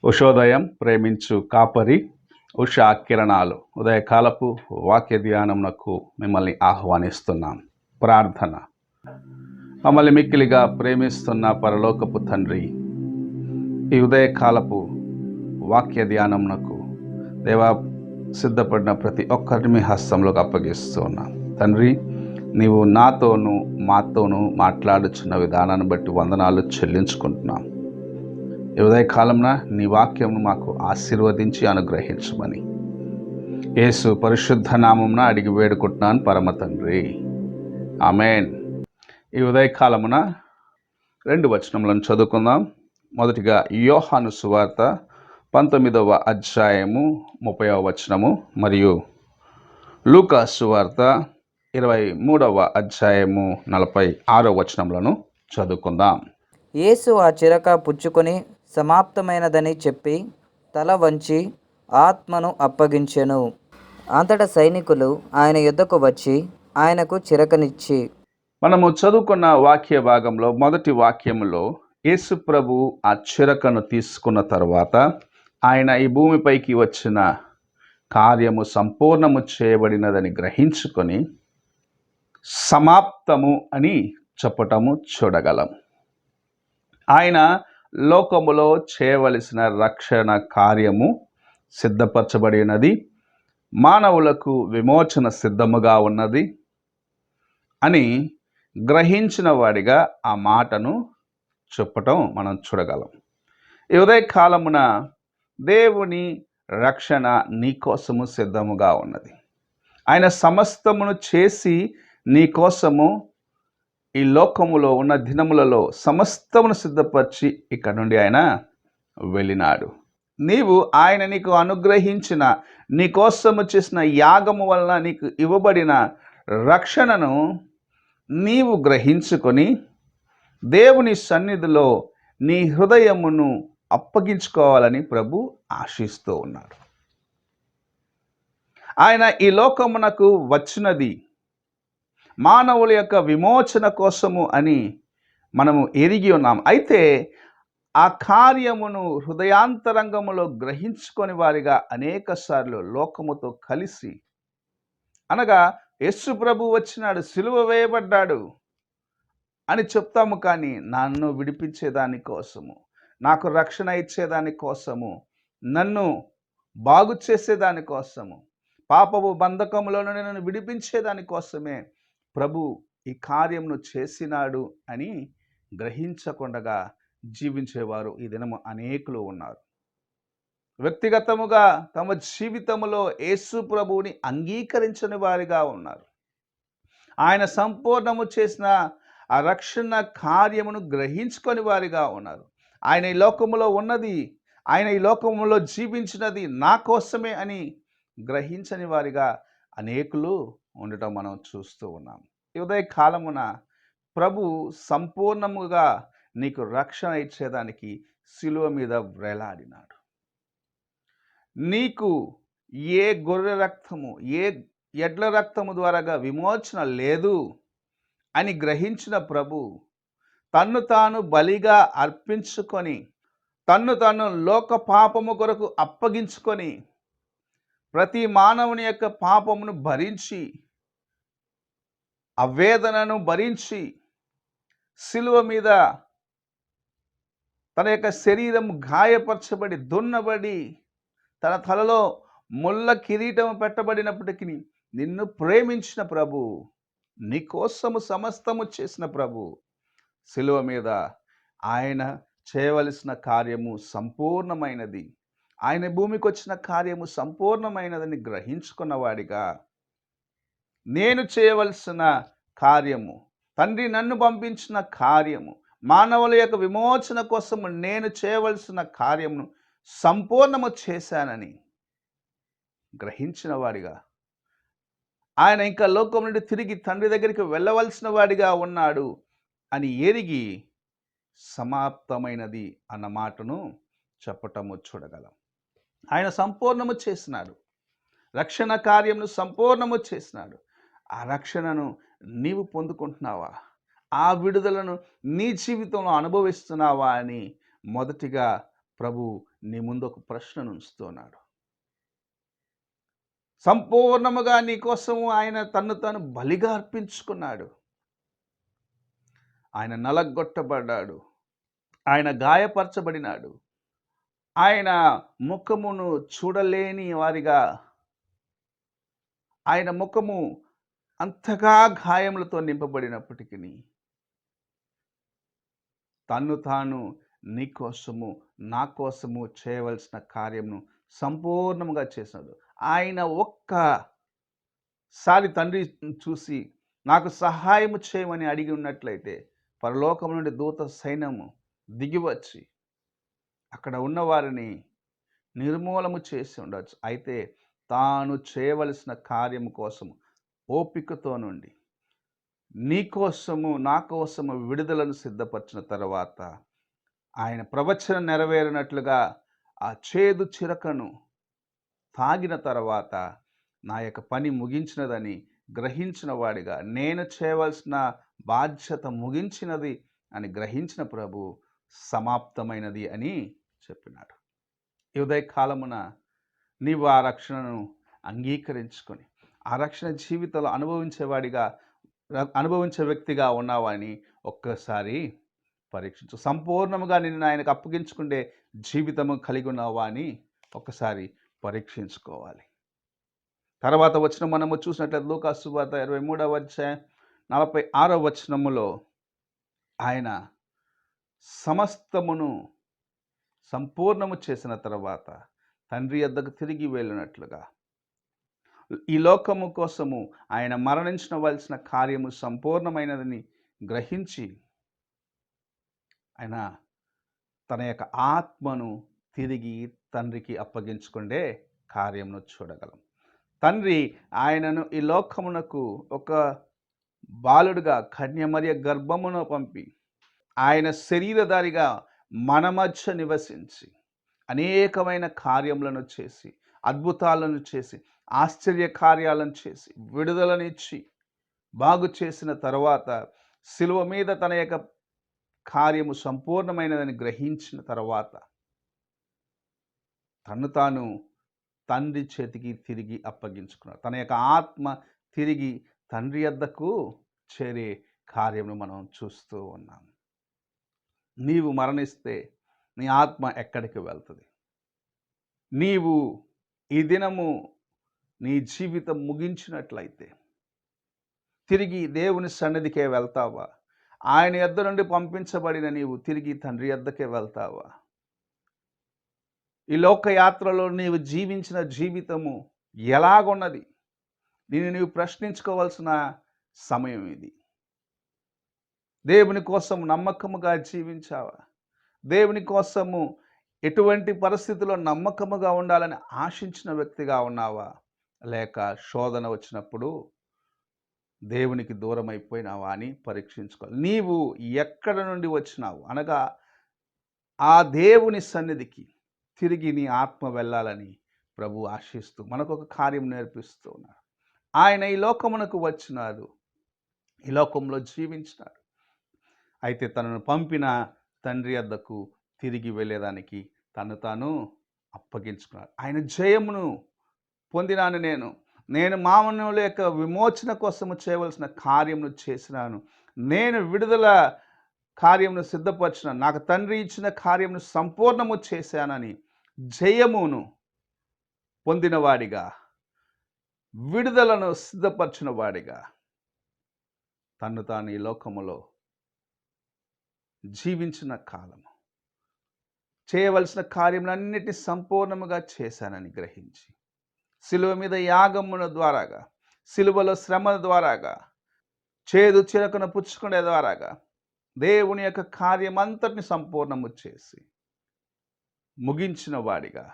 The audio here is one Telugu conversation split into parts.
ఉషోదయం ప్రేమించు కాపరి ఉషా కిరణాలు ఉదయకాలపు వాక్య ధ్యానమునకు మిమ్మల్ని ఆహ్వానిస్తున్నాం. ప్రార్థన. మమ్మల్ని మిక్కిలిగా ప్రేమిస్తున్న పరలోకపు తండ్రి, ఈ ఉదయకాలపు వాక్య ధ్యానమునకు దేవా సిద్ధపడిన ప్రతి ఒక్కరిని మీ హస్తంలోకి అప్పగిస్తూ ఉన్నాం. తండ్రి, నీవు నాతోనూ మాతోనూ మాట్లాడుచున్న విధానాన్ని బట్టి వందనాలు చెల్లించుకుంటున్నాం. ఈ ఉదయకాలంన నీ వాక్యంను మాకు ఆశీర్వదించి అనుగ్రహించమని యేసు పరిశుద్ధ నామమున అడిగి వేడుకుంటున్నాను పరమ తండ్రి, ఆమేన్. ఈ ఉదయకాలమున 2 వచనములను చదువుకుందాం. మొదటిగా యోహాను సువార్త 19వ అధ్యాయము 30వ వచనము మరియు లూకా సువార్త 23వ అధ్యాయము 46వ వచనములను చదువుకుందాం. యేసు ఆ చిరక పుచ్చుకొని సమాప్తమైనదని చెప్పి తల వంచి ఆత్మను అప్పగించెను. అంతటా సైనికులు ఆయన యొద్దకు వచ్చి ఆయనకు చిరకనిచ్చి. మనము చదువుకున్న వాక్య భాగంలో మొదటి వాక్యములో యేసు ప్రభు ఆ చిరకను తీసుకున్న తర్వాత ఆయన ఈ భూమిపైకి వచ్చిన కార్యము సంపూర్ణము చేయబడినదని గ్రహించుకొని సమాప్తము అని చెప్పటము చూడగలం. ఆయన లోకములో చేయవలసిన రక్షణ కార్యము సిద్ధపరచబడినది, మానవులకు విమోచన సిద్ధముగా ఉన్నది అని గ్రహించిన వాడిగా ఆ మాటను చెప్పటం మనం చూడగలం. ఈ ఉదయకాలమున దేవుని రక్షణ నీ కోసము సిద్ధముగా ఉన్నది. ఆయన సమస్తమును చేసి నీ కోసము ఈ లోకములో ఉన్న దినములలో సమస్తమును సిద్ధపరిచి ఇక్కడ నుండి ఆయన వెళ్ళినాడు. నీవు ఆయన నీకు అనుగ్రహించిన నీ కోసము చేసిన యాగము వలన నీకు ఇవ్వబడిన రక్షణను నీవు గ్రహించుకొని దేవుని సన్నిధిలో నీ హృదయమును అప్పగించుకోవాలని ప్రభు ఆశిస్తూ ఉన్నాడు. ఆయన ఈ లోకమునకు వచ్చినది మానవుల యొక్క విమోచన కోసము అని మనము ఎరిగి ఉన్నాం. అయితే ఆ కార్యమును హృదయాంతరంగములో గ్రహించుకొని వారిగా అనేక సార్లు లోకముతో కలిసి, అనగా యేసు ప్రభు వచ్చినాడు, సిలువ వేయబడ్డాడు అని చెప్తాము, కానీ నన్ను విడిపించేదాని కోసము, నాకు రక్షణ ఇచ్చేదాని కోసము, నన్ను బాగు చేసేదాని కోసము, పాపపు బంధకములో నుండి నన్ను విడిపించేదాని కోసమే ప్రభు ఈ కార్యమును చేసినాడు అని గ్రహించకుండా జీవించేవారు ఈ దినము అనేకులు ఉన్నారు. వ్యక్తిగతముగా తమ జీవితంలో యేసు ప్రభువుని అంగీకరించని వారిగా ఉన్నారు. ఆయన సంపూర్ణము చేసిన ఆ రక్షణ కార్యమును గ్రహించుకొని వారిగా ఉన్నారు. ఆయన ఈ లోకములో ఉన్నది, ఆయన ఈ లోకములో జీవించినది నా కోసమే అని గ్రహించని వారిగా అనేకులు ఉండటం మనం చూస్తూ ఉన్నాం. ఈ ఉదయ కాలమున ప్రభు సంపూర్ణముగా నీకు రక్షణ ఇచ్చేదానికి శిలువ మీద వేలాడినాడు. నీకు ఏ గొర్రె రక్తము, ఏ ఎడ్ల రక్తము ద్వారాగా విమోచన లేదు అని గ్రహించిన ప్రభు తన్ను తాను బలిగా అర్పించుకొని, తన్ను తాను లోక పాపము కొరకు అప్పగించుకొని, ప్రతి మానవుని యొక్క పాపమును భరించి, అవేదనను భరించి, శిలువ మీద తన యొక్క శరీరం గాయపరచబడి దున్నబడి తన తలలో ముళ్ళ కిరీటం పెట్టబడినప్పటికీ నిన్ను ప్రేమించిన ప్రభు, నీ కోసము సమస్తము చేసిన ప్రభు, శిలువ మీద ఆయన చేయవలసిన కార్యము సంపూర్ణమైనది, ఆయన భూమికి వచ్చిన కార్యము సంపూర్ణమైనదని గ్రహించుకున్నవాడిగా, నేను చేయవలసిన కార్యము, తండ్రి నన్ను పంపించిన కార్యము, మానవుల యొక్క విమోచన కోసము నేను చేయవలసిన కార్యమును సంపూర్ణము చేశానని గ్రహించిన వాడిగా, ఆయన ఇంకా లోకం నుండి తిరిగి తండ్రి దగ్గరికి వెళ్ళవలసిన వాడిగా ఉన్నాడు అని ఎరిగి సమాప్తమైనది అన్న మాటను చెప్పటము చూడగలం. ఆయన సంపూర్ణము చేసినాడు, రక్షణ కార్యమును సంపూర్ణము చేసినాడు. ఆ రక్షణను నీవు పొందుకుంటున్నావా? ఆ విడుదలను నీ జీవితంలో అనుభవిస్తున్నావా అని మొదటిగా ప్రభు నీ ముందు ఒక ప్రశ్నను ఉంచుతున్నాడు. సంపూర్ణముగా నీ కోసము ఆయన తన్ను తాను బలిగా అర్పించుకున్నాడు. ఆయన నలగొట్టబడ్డాడు. ఆయన గాయపరచబడినాడు. ఆయన ముఖమును చూడలేని వారిగా, ఆయన ముఖము అంతగా గాయములతో నింపబడినప్పటికిని తన్ను తాను నీ కోసము, నా కోసము చేయవలసిన కార్యమును సంపూర్ణముగా చేశాడు. ఆయన ఒక్కసారి తండ్రిని చూసి నాకు సహాయము చేయమని అడిగి ఉన్నట్లయితే పరలోకం నుండి దూత సైన్యము దిగివచ్చి అక్కడ ఉన్నవారిని నిర్మూలము చేసి ఉండవచ్చు. అయితే తాను చేయవలసిన కార్యము కోసము ఓపికతో నుండి నీ కోసము, నా కోసము విడుదలను సిద్ధపరిచిన తర్వాత ఆయన ప్రవచనం నెరవేరినట్లుగా ఆ చేదు చిరకను తాగిన తర్వాత నా యొక్క పని ముగించినదని గ్రహించిన వాడిగా, నేను చేయవలసిన బాధ్యత ముగించినది అని గ్రహించిన ప్రభు సమాప్తమైనది అని చెప్పినాడు. ఈ ఉదయకాలమున నీవు ఆ రక్షణను అంగీకరించుకొని ఆ రక్షణ జీవితంలో అనుభవించే వ్యక్తిగా ఉన్నావా అని ఒక్కసారి పరీక్షించు. సంపూర్ణముగా నిన్ను ఆయనకు అప్పగించుకుంటే జీవితము కలిగి ఉన్నావా అని ఒక్కసారి పరీక్షించుకోవాలి. తర్వాత వచనం మనము చూసినట్లయితే లూకా సువార్త 23వ అధ్యాయం 46వ వచనములో ఆయన సమస్తమును సంపూర్ణము చేసిన తర్వాత తండ్రి యొద్దకు తిరిగి వెళ్ళినట్లుగా ఈ లోకము కోసము ఆయన మరణించవలసిన కార్యము సంపూర్ణమైనదని గ్రహించి ఆయన తన యొక్క ఆత్మను తిరిగి తండ్రికి అప్పగించుకుండే కార్యమును చూడగలం. తండ్రి ఆయనను ఈ లోకమునకు ఒక బాలుడుగా కన్యమరియ గర్భమును పంపి ఆయన శరీరధారిగా మన మధ్య నివసించి అనేకమైన కార్యములను చేసి, అద్భుతాలను చేసి, ఆశ్చర్య కార్యాలను చేసి, విడుదలనిచ్చి బాగు చేసిన తర్వాత శిలువ మీద తన యొక్క కార్యము సంపూర్ణమైనదని గ్రహించిన తర్వాత తను తాను తండ్రి చేతికి తిరిగి అప్పగించుకున్నాడు. తన యొక్క ఆత్మ తిరిగి తండ్రి యొద్దకు చేరే కార్యమును మనం చూస్తూ ఉన్నాం. నీవు మరణిస్తే నీ ఆత్మ ఎక్కడికి వెళ్తుంది? నీవు ఈ దినము నీ జీవితం ముగించినట్లయితే తిరిగి దేవుని సన్నిధికే వెళ్తావా? ఆయన యొద్ద నుండి పంపించబడిన నీవు తిరిగి తండ్రి యొద్దకే వెళ్తావా? ఈ లోకయాత్రలో నీవు జీవించిన జీవితము ఎలాగున్నది? నీవు ప్రశ్నించుకోవాల్సిన సమయం ఇది. దేవుని కోసం నమ్మకముగా జీవించావా? దేవుని కోసము ఎటువంటి పరిస్థితుల్లో నమ్మకముగా ఉండాలని ఆశించిన వ్యక్తిగా ఉన్నావా? లేక శోధన వచ్చినప్పుడు దేవునికి దూరం అయిపోయినావా అని పరీక్షించుకోవాలి. నీవు ఎక్కడ నుండి వచ్చినావు అనగా ఆ దేవుని సన్నిధికి తిరిగి నీ ఆత్మ వెళ్ళాలని ప్రభు ఆశిస్తూ మనకు ఒక కార్యం నేర్పిస్తూ ఉన్నాడు. ఆయన ఈ లోకమునకు వచ్చినాడు, ఈ లోకంలో జీవించినాడు. అయితే తనను పంపిన తండ్రి వద్దకు తిరిగి వెళ్ళేదానికి తను తాను అప్పగించుకున్నాడు. ఆయన జయమును పొందినాను, నేను మానవుల యొక్క విమోచన కోసము చేయవలసిన కార్యమును చేసినాను, నేను విడుదల కార్యమును సిద్ధపరిచినాను, నాకు తండ్రి ఇచ్చిన కార్యమును సంపూర్ణము చేశానని జయమును పొందినవాడిగా, విడుదలను సిద్ధపరిచిన వాడిగా తన్ను తాను ఈ లోకములో జీవించిన కాలము చేయవలసిన కార్యములన్నిటినీ సంపూర్ణముగా చేశానని గ్రహించి శిలువ మీద యాగముల ద్వారాగా, శిలువలో శ్రమ ద్వారాగా, చేదు చిరకను పుచ్చుకునే ద్వారాగా దేవుని యొక్క కార్యమంతటిని సంపూర్ణము చేసి ముగించిన వాడిగా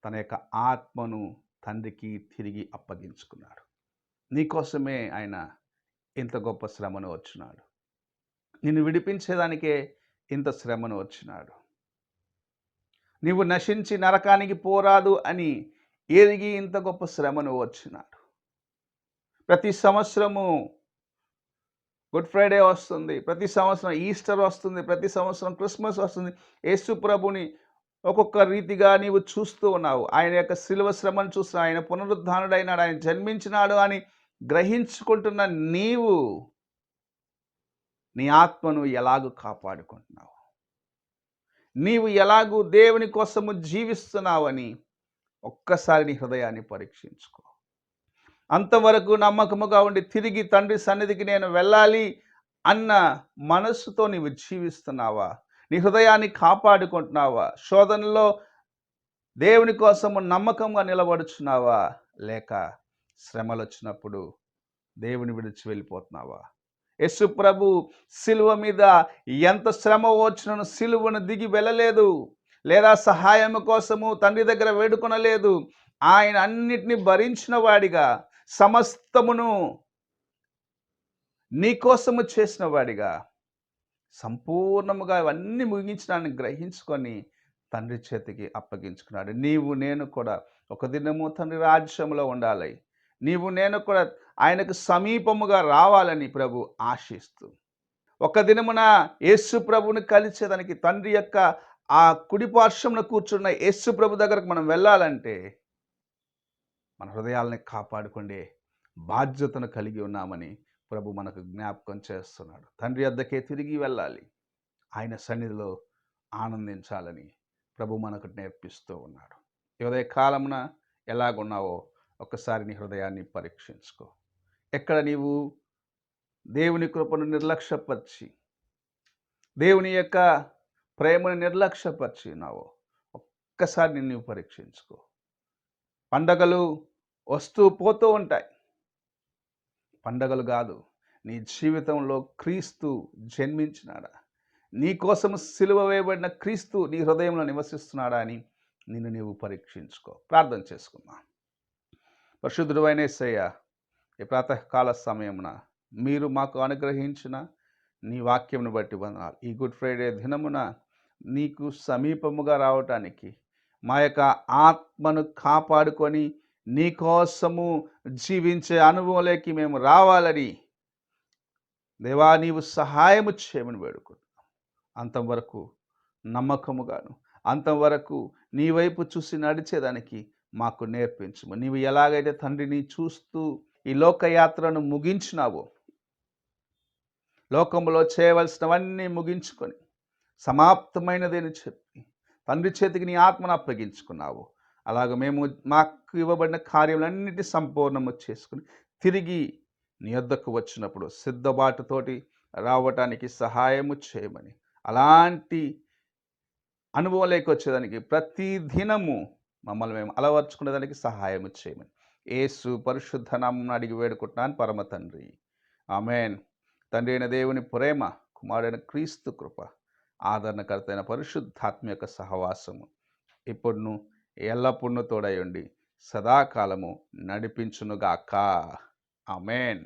తన యొక్క ఆత్మను తండ్రికి తిరిగి అప్పగించుకున్నాడు. నీకోసమే ఆయన ఇంత గొప్ప శ్రమను వచ్చినాడు. నిన్ను విడిపించేదానికే ఇంత శ్రమను వచ్చినాడు. నీవు నశించి నరకానికి పోరాదు అని ఎరిగి ఇంత గొప్ప శ్రమను వచ్చినాడు. ప్రతి సంవత్సరము గుడ్ ఫ్రైడే వస్తుంది, ప్రతి సంవత్సరం ఈస్టర్ వస్తుంది, ప్రతి సంవత్సరం క్రిస్మస్ వస్తుంది. యేసు ప్రభుని ఒక్కొక్క రీతిగా నీవు చూస్తూ ఉన్నావు. ఆయన యొక్క శిలువ శ్రమను చూస్తున్నావు, ఆయన పునరుద్ధానుడైనాడు, ఆయన జన్మించినాడు అని గ్రహించుకుంటున్న నీవు నీ ఆత్మను ఎలాగూ కాపాడుకుంటున్నావు, నీవు ఎలాగూ దేవుని కోసము జీవిస్తున్నావని ఒక్కసారి నీ హృదయాన్ని పరీక్షించుకో. అంతవరకు నమ్మకముగా ఉండి తిరిగి తండ్రి సన్నిధికి నేను వెళ్ళాలి అన్న మనస్సుతో నీవు జీవిస్తున్నావా? నీ హృదయాన్ని కాపాడుకుంటున్నావా? శోధనలో దేవుని కోసము నమ్మకంగా నిలబడుచున్నావా? లేక శ్రమలు వచ్చినప్పుడు దేవుని విడిచి వెళ్ళిపోతున్నావా? యేసు ప్రభు సిలువ మీద ఎంత శ్రమ వచ్చినను సిలువను దిగి వెళ్ళలేదు, లేదా సహాయం కోసము తండ్రి దగ్గర వేడుకొనలేదు. ఆయన అన్నిటినీ భరించిన వాడిగా, సమస్తమును నీ కోసము చేసిన వాడిగా, సంపూర్ణముగా ఇవన్నీ ముగించడాన్ని గ్రహించుకొని తండ్రి చేతికి అప్పగించుకున్నాడు. నీవు నేను కూడా ఒక దినము తండ్రి రాజ్యంలో ఉండాలి, నీవు నేను కూడా ఆయనకు సమీపముగా రావాలని ప్రభు ఆశిస్తూ, ఒక దినమున యేసు ప్రభుని కలిసేదానికి తండ్రి యొక్క ఆ కుడి పార్శ్వమున కూర్చున్న యేసు ప్రభు దగ్గరకు మనం వెళ్ళాలంటే మన హృదయాలని కాపాడుకునే బాధ్యతను కలిగి ఉన్నామని ప్రభు మనకు జ్ఞాపకం చేస్తున్నాడు. తండ్రి వద్దకే తిరిగి వెళ్ళాలి, ఆయన సన్నిధిలో ఆనందించాలని ప్రభు మనకు నేర్పిస్తూ ఉన్నాడు. ఈ ఉదయ కాలమున ఎలాగున్నావో ఒక్కసారి నీ హృదయాన్ని పరీక్షించుకో. ఎక్కడ నీవు దేవుని కృపను నిర్లక్ష్యపరిచి, దేవుని యొక్క ప్రేమను నిర్లక్ష్యపరిచి ఉన్నావో ఒక్కసారి నిన్ను పరీక్షించుకో. పండగలు వస్తూ పోతూ ఉంటాయి, పండగలు కాదు, నీ జీవితంలో క్రీస్తు జన్మించినాడా, నీ కోసం సిలువ వేయబడిన క్రీస్తు నీ హృదయంలో నివసిస్తున్నాడా అని నిన్ను నీవు పరీక్షించుకో. ప్రార్థన చేసుకుందాం. పరిశుద్ధుడు అయిన యేసయ్య, ఈ ప్రాతకాల సమయమున మీరు మాకు అనుగ్రహించిన నీ వాక్యమును బట్టి వందనాలు. ఈ గుడ్ ఫ్రైడే దినమున నీకు సమీపముగా రావటానికి, మా యొక్క ఆత్మను కాపాడుకొని నీ కోసము జీవించే అనుభవంలోకి మేము రావాలని దేవా నీవు సహాయము చేయమని వేడుకుంటున్నాం. అంతవరకు నమ్మకముగాను, అంతవరకు నీ వైపు చూసి నడిచేదానికి మాకు నేర్పించము. నీవు ఎలాగైతే తండ్రిని చూస్తూ ఈ లోకయాత్రను ముగించినావో, లోకంలో చేయవలసినవన్నీ ముగించుకొని సమాప్తమైనదని చెప్పి తండ్రి చేతికి నీ ఆత్మను అప్పగించుకున్నావు, అలాగ మేము మాకు ఇవ్వబడిన కార్యములన్నిటి సంపూర్ణము చేసుకుని తిరిగి నీ వద్దకు వచ్చినప్పుడు సిద్ధబాటుతోటి రావటానికి సహాయము చేయమని, అలాంటి అనుభవంలోకి వచ్చేదానికి ప్రతి దినము మమ్మల్ని మేము అలవర్చుకునేదానికి సహాయము చేయమని యేసు పరిశుద్ధ నామమున అడిగి వేడుకుంటున్నాను పరమ తండ్రి, ఆమేన్. తండ్రి అయిన దేవుని ప్రేమ, కుమారుడైన క్రీస్తు కృప, ఆదరణకర్త అయిన పరిశుద్ధాత్మ యొక్క సహవాసము ఇప్పుడును ఎల్లప్పుడూ తోడై ఉండి సదాకాలము నడిపించునుగాక. ఆమేన్.